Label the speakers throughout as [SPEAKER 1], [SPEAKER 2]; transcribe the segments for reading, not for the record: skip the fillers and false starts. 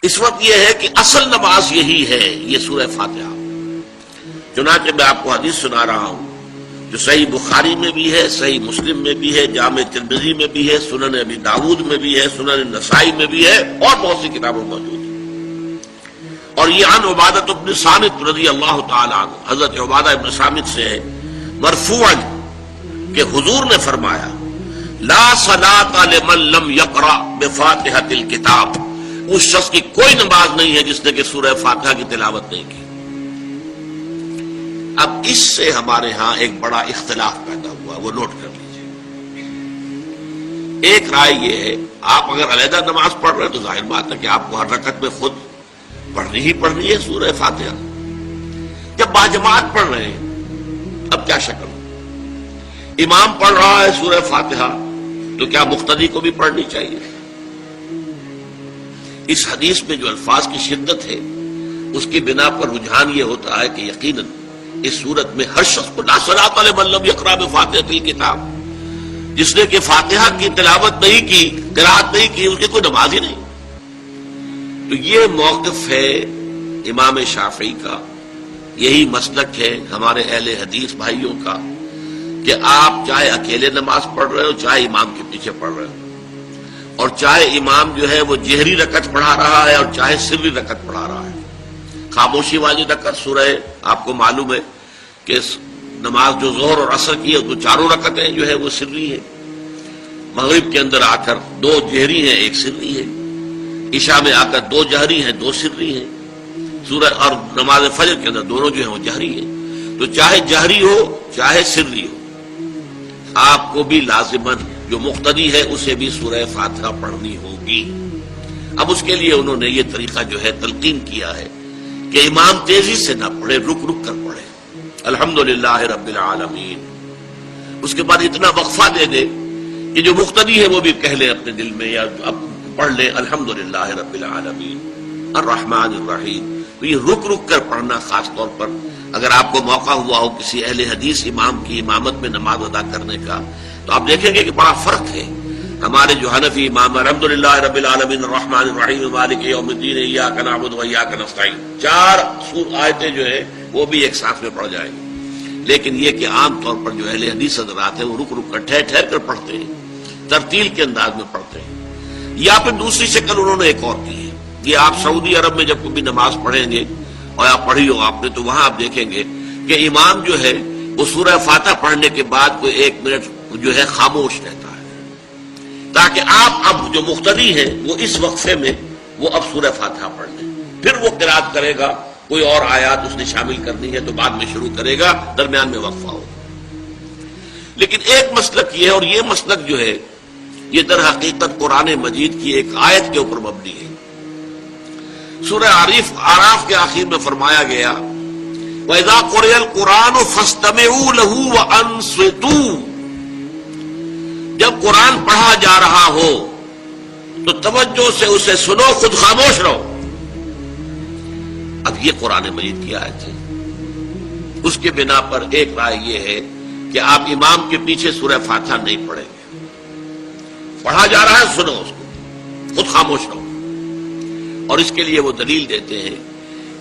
[SPEAKER 1] اس وقت یہ ہے کہ اصل نماز یہی ہے، یہ سورہ فاتحہ۔ چنانچہ میں آپ کو حدیث سنا رہا ہوں جو صحیح بخاری میں بھی ہے، صحیح مسلم میں بھی ہے، جامع ترمذی میں بھی ہے، سنن ابی داؤد میں بھی ہے، سنن نسائی میں بھی ہے، اور بہت سی کتابوں میں موجود ہے۔ اور یہ عن عبادہ بن صامت رضی اللہ تعالی عنہ، حضرت عبادہ بن صامت سے ہے مرفوعا کہ حضور نے فرمایا لا صلاۃ لمن لم یقرأ بفاتحۃ الکتاب، اس شخص کی کوئی نماز نہیں ہے جس نے کہ سورہ فاتحہ کی تلاوت نہیں کی۔ اب اس سے ہمارے ہاں ایک بڑا اختلاف پیدا ہوا، وہ نوٹ کر لیجیے۔ ایک رائے یہ ہے آپ اگر علیحدہ نماز پڑھ رہے ہیں تو ظاہر بات ہے کہ آپ کو ہر رکعت میں خود پڑھنی ہی پڑھنی ہے سورہ فاتحہ۔ جب باجماعت پڑھ رہے ہیں اب کیا شکل، امام پڑھ رہا ہے سورہ فاتحہ تو کیا مقتدی کو بھی پڑھنی چاہیے؟ اس حدیث میں جو الفاظ کی شدت ہے اس کی بنا پر رجحان یہ ہوتا ہے کہ یقیناً اس صورت میں ہر شخص کو لا صلاۃ لمن لم یقرأ بفاتحۃ الکتاب، جس نے کہ فاتحہ کی تلاوت نہیں کی، قرأت نہیں کی، اس کی کوئی نماز ہی نہیں۔ تو یہ موقف ہے امام شافعی کا، یہی مسلک ہے ہمارے اہل حدیث بھائیوں کا کہ آپ چاہے اکیلے نماز پڑھ رہے ہو، چاہے امام کے پیچھے پڑھ رہے ہو، اور چاہے امام جو ہے وہ جہری رکعت پڑھا رہا ہے اور چاہے سری رکعت پڑھا رہا ہے۔ خاموشی والی رکعت سورہ آپ کو معلوم ہے کہ نماز جو ظہر اور عصر کی ہے تو چاروں رکعتیں جو ہے وہ سری ہے، مغرب کے اندر آ کر دو جہری ہیں ایک سری ہے، عشاء میں آ کر دو جہری ہیں دو سری ہیں، سورہ اور نماز فجر کے اندر دونوں جو ہیں وہ جہری ہیں۔ تو چاہے جہری ہو چاہے سری ہو، آپ کو بھی لازماً جو مقتدی ہے اسے بھی سورہ فاتحہ پڑھنی ہوگی۔ اب اس کے لیے انہوں نے یہ طریقہ جو ہے تلقین کیا ہے کہ امام تیزی سے نہ پڑھے، رک رک کر پڑھے الحمدللہ رب العالمین، اس کے بعد اتنا وقفہ دے دے کہ جو مقتدی ہے وہ بھی کہہ لے اپنے دل میں یا اب پڑھ لے الحمدللہ رب العالمین الرحمن الرحیم۔ تو یہ رک رک کر پڑھنا، خاص طور پر اگر آپ کو موقع ہوا ہو کسی اہل حدیث امام کی امامت میں نماز ادا کرنے کا تو آپ دیکھیں گے کہ بڑا فرق ہے۔ ہمارے جو حنفی امام الحمدللہ رب العالمین الرحمن الرحیم مالک یوم الدین ایاک نعبد و ایاک نستعین، چار آیتیں جو ہے وہ بھی ایک ساتھ میں پڑھ جائیں گے، لیکن یہ کہ عام طور پر جو اہل حدیث حضرات ہیں وہ رک رک کر ٹھہر ٹھہر کر پڑھتے ہیں، ترتیل کے انداز میں پڑھتے ہیں۔ یا پھر دوسری شکل انہوں نے ایک اور کی ہے، یہ آپ سعودی عرب میں جب کبھی نماز پڑھیں گے اور آپ پڑھی ہو آپ نے تو وہاں آپ دیکھیں گے کہ امام جو ہے وہ سورہ فاتحہ پڑھنے کے بعد کوئی 1 منٹ جو ہے خاموش رہتا ہے تاکہ آپ اب جو مقتدی ہیں وہ اس وقفے میں وہ اب سورہ فاتحہ پڑھ لیں، پھر وہ قرات کرے گا، کوئی اور آیات اس نے شامل کرنی ہے تو بعد میں شروع کرے گا، درمیان میں وقفہ ہو۔ لیکن ایک مسلک یہ ہے، اور یہ مسلک جو ہے یہ در حقیقت قرآن مجید کی ایک آیت کے اوپر مبنی ہے۔ سورہ اعراف کے آخر میں فرمایا گیا وَإِذَا قُرِئَ الْقُرْآنُ فَاسْتَمِعُوا لَهُ وَأَنصِتُوا، جب قرآن پڑھا جا رہا ہو تو توجہ سے اسے سنو، خود خاموش رہو۔ اب یہ قرآن مجید کی آیت ہے، اس کے بنا پر ایک رائے یہ ہے کہ آپ امام کے پیچھے سورہ فاتحہ نہیں پڑھیں گے، پڑھا جا رہا ہے سنو اس کو، خود خاموش رہو۔ اور اس کے لیے وہ دلیل دیتے ہیں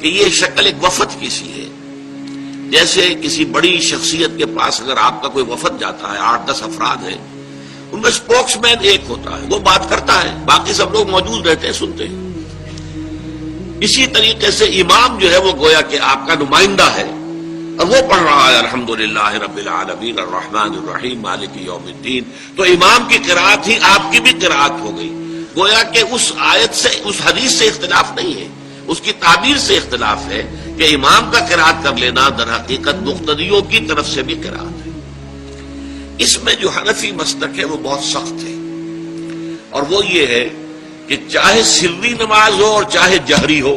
[SPEAKER 1] کہ یہ شکل ایک وفد کی سی ہے، جیسے کسی بڑی شخصیت کے پاس اگر آپ کا کوئی وفد جاتا ہے، 8-10 افراد ہیں، ان میں اسپوکس مین ایک ہوتا ہے، وہ بات کرتا ہے، باقی سب لوگ موجود رہتے ہیں، سنتے ہیں۔ اسی طریقے سے امام جو ہے وہ گویا کہ آپ کا نمائندہ ہے اور وہ پڑھ رہا ہے الحمدللہ رب العالمین الرحمن الرحیم مالک یوم الدین، تو امام کی قرات ہی آپ کی بھی قرات ہو گئی۔ گویا کہ اس آیت سے، اس حدیث سے اختلاف نہیں ہے، اس کی تعبیر سے اختلاف ہے کہ امام کا قرات کر لینا در حقیقت مقتدیوں کی طرف سے بھی قرات ہے۔ اس میں جو حنفی مسلک ہے وہ بہت سخت ہے، اور وہ یہ ہے کہ چاہے سری نماز ہو اور چاہے جہری ہو،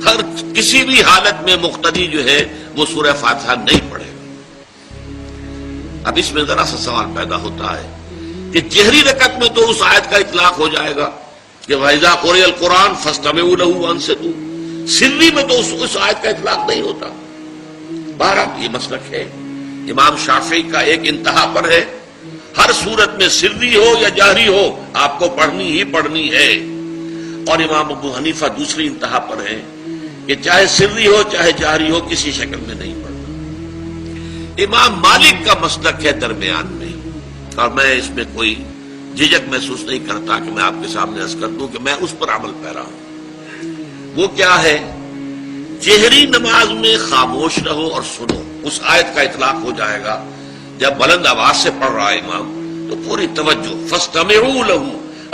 [SPEAKER 1] ہر کسی بھی حالت میں مقتدی جو ہے وہ سورہ فاتحہ نہیں پڑھے گا۔ اب اس میں ذرا سا سوال پیدا ہوتا ہے کہ جہری رکعت میں تو اس آیت کا اطلاق ہو جائے گا کہ وَإِذَا قُرِئَ الْقُرْآنُ فَاسْتَمِعُوا لَهُ وَأَنصِتُوا، سری میں تو اس آیت کا اطلاق نہیں ہوتا۔ بہرحال یہ مسلک ہے امام شافعی کا، ایک انتہا پر ہے، ہر صورت میں سری ہو یا جہری ہو آپ کو پڑھنی ہی پڑھنی ہے۔ اور امام ابو حنیفہ دوسری انتہا پر ہیں کہ چاہے سری ہو چاہے جہری ہو کسی شکل میں نہیں پڑھنا۔ امام مالک کا مسلک ہے درمیان میں، اور میں اس میں کوئی جھجک محسوس نہیں کرتا کہ میں آپ کے سامنے عرض کر دوں کہ میں اس پر عمل پیرا ہوں۔ وہ کیا ہے؟ جہری نماز میں خاموش رہو اور سنو، اس آیت کا اطلاق ہو جائے گا جب بلند آواز سے پڑھ رہا ہے امام تو پوری توجہ، فاستمعوا لہ،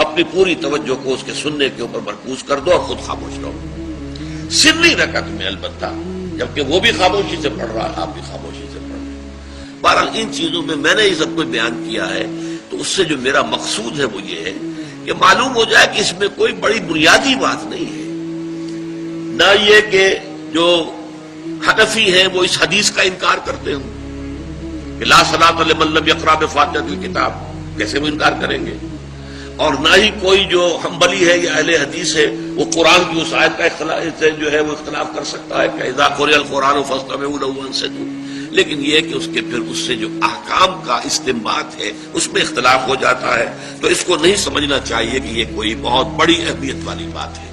[SPEAKER 1] اپنی پوری توجہ کو اس کے سننے کے اوپر مرکوز کر دو اور خود خاموش رہو۔ سری رکعت میں البتہ جبکہ وہ بھی خاموشی سے پڑھ رہا ہے، آپ بھی خاموشی سے پڑھ رہے ہیں۔ بہرحال ان چیزوں میں نے یہ سب کچھ بیان کیا ہے تو اس سے جو میرا مقصود ہے وہ یہ ہے کہ معلوم ہو جائے کہ اس میں کوئی بڑی بنیادی بات نہیں ہے، نہ یہ کہ جو حنفی ہیں وہ اس حدیث کا انکار کرتے ہوں کہ لا صلاۃ لمن لم یقرأ بفاتحۃ الکتاب، کیسے وہ انکار کریں گے؟ اور نہ ہی کوئی جو حنبلی ہے یا اہل حدیث ہے وہ قرآن کی اس آیت کا اختلاف جو ہے وہ اختلاف کر سکتا ہے کہ اذا قرئ القرآن فاستمعوا له وانصتوا، لیکن یہ کہ اس کے پھر اس سے جو احکام کا استنباط ہے اس میں اختلاف ہو جاتا ہے، تو اس کو نہیں سمجھنا چاہیے کہ یہ کوئی بہت بڑی اہمیت والی بات ہے۔